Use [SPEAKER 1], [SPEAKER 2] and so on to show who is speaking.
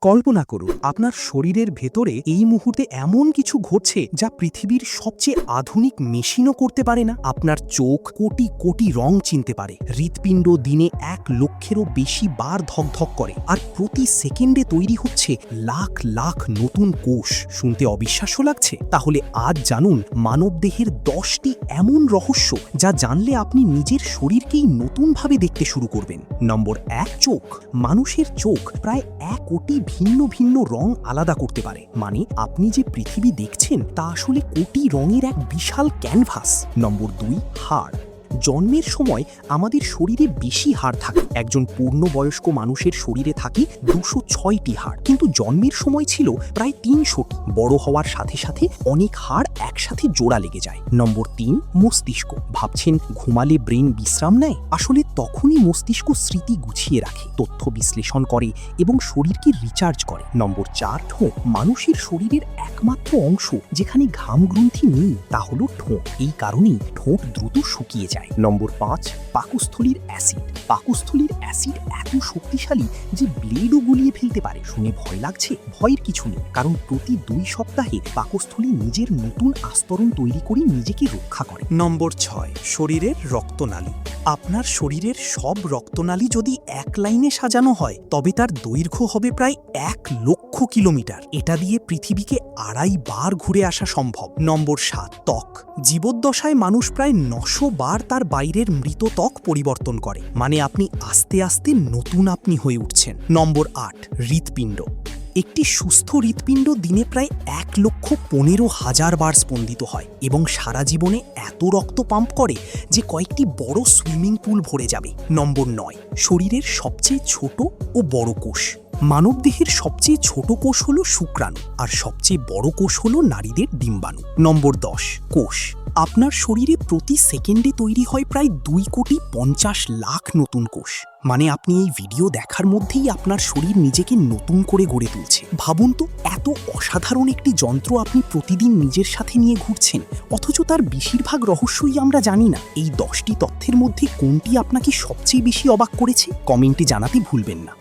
[SPEAKER 1] কল্পনা করুন আপনার শরীরের ভেতরে এই মুহূর্তে এমন কিছু ঘটছে যা পৃথিবীর সবচেয়ে আধুনিক মেশিনও করতে পারে না। আপনার চোখ কোটি কোটি রং চিনতে পারে, হৃৎপিণ্ড দিনে 1,00,000-এরও বেশি বার ধকধক করে, আর প্রতি সেকেন্ডে তৈরি হচ্ছে লাখ লাখ নতুন কোষ। শুনতে অবিশ্বাস্য লাগছে? তাহলে আজ জানুন মানবদেহের 10টি এমন রহস্য যা জানলে আপনি নিজের শরীরকেই নতুনভাবে দেখতে শুরু করবেন। নম্বর 1, চোখ। মানুষের চোখ প্রায় 1 কোটি ভিন্ন ভিন্ন রং আলাদা করতে পারে। মানে আপনি যে পৃথিবী দেখছেন তা আসলে কোটি রঙের এক বিশাল ক্যানভাস। নম্বর 2, হাড়। জন্মের সময় আমাদের শরীরে বেশি হাড় থাকে। একজন পূর্ণবয়স্ক মানুষের শরীরে থাকে 206টি হাড়, কিন্তু জন্মের সময় ছিল প্রায় 300টি। বড় হওয়ার সাথে সাথে অনেক হাড় একসাথে জোড়া লেগে যায়। নম্বর 3, মস্তিষ্ক। ভাবছেন ঘুমালে ব্রেন বিশ্রাম নেয়? আসলে তখনই মস্তিষ্ক স্মৃতি গুছিয়ে রাখে, তথ্য বিশ্লেষণ করে এবং শরীরকে রিচার্জ করে। নম্বর 4, ঠোঁট। মানুষের শরীরের একমাত্র অংশ যেখানে ঘাম গ্রন্থি নেই তা হলো ঠোঁট। এই কারণেই ঠোঁট দ্রুত শুকিয়ে যায়। নম্বর 5, পাকস্থলীর অ্যাসিড। পাকস্থলীর অ্যাসিড এত শক্তিশালী যে ব্লেডও গুলিয়ে ফেলতে পারে। শুনে ভয় লাগছে? ভয়ের কিছু নেই, কারণ প্রতি 2 সপ্তাহে পাকস্থলী নিজের নতুন আস্তরণ তৈরি করে নিজেকে রক্ষা করে। নম্বর 6, শরীরের রক্তনালী। আপনার শরীরের সব রক্তনালী যদি এক লাইনে সাজানো হয় তবে তার দৈর্ঘ্য হবে প্রায় 1,00,000 কিলোমিটার। এটা দিয়ে পৃথিবীকে 2.5 বার ঘুরে আসা সম্ভব। নম্বর 7, ত্বক। জীবদ্দশায় মানুষ প্রায় 900 বার তার বাইরের মৃত ত্বক পরিবর্তন করে। মানে আপনি আস্তে আস্তে নতুন আপনি হয়ে উঠছেন। নম্বর 8, হৃৎপিণ্ড। একটি সুস্থ হৃৎপিণ্ড দিনে প্রায় 1,15,000 বার স্পন্দিত হয় এবং সারা জীবনে এত রক্ত পাম্প করে যে কয়েকটি বড় সুইমিং পুল ভরে যাবে। নম্বর 9, শরীরের সবচেয়ে ছোট ও বড় কোষ। মানবদেহের সবচেয়ে ছোট কোষ হলো শুক্রাণু, আর সবচেয়ে বড় কোষ হলো নারীদের ডিম্বাণু। নম্বর 10, কোষ। আপনার শরীরে প্রতি সেকেন্ডে তৈরি হয় প্রায় 2,50,00,000 নতুন কোষ। মানে আপনি এই ভিডিও দেখার মধ্যেই আপনার শরীর নিজেকে নতুন করে গড়ে তুলছে। ভাবুন তো, এত অসাধারণ একটি যন্ত্র আপনি প্রতিদিন নিজের সাথে নিয়ে ঘুরছেন, অথচ তার বেশিরভাগ রহস্যই আমরা জানি না। এই 10টি তথ্যের মধ্যে কোনটি আপনাকে সবচেয়ে বেশি অবাক করেছে? কমেন্টে জানাতে ভুলবেন না।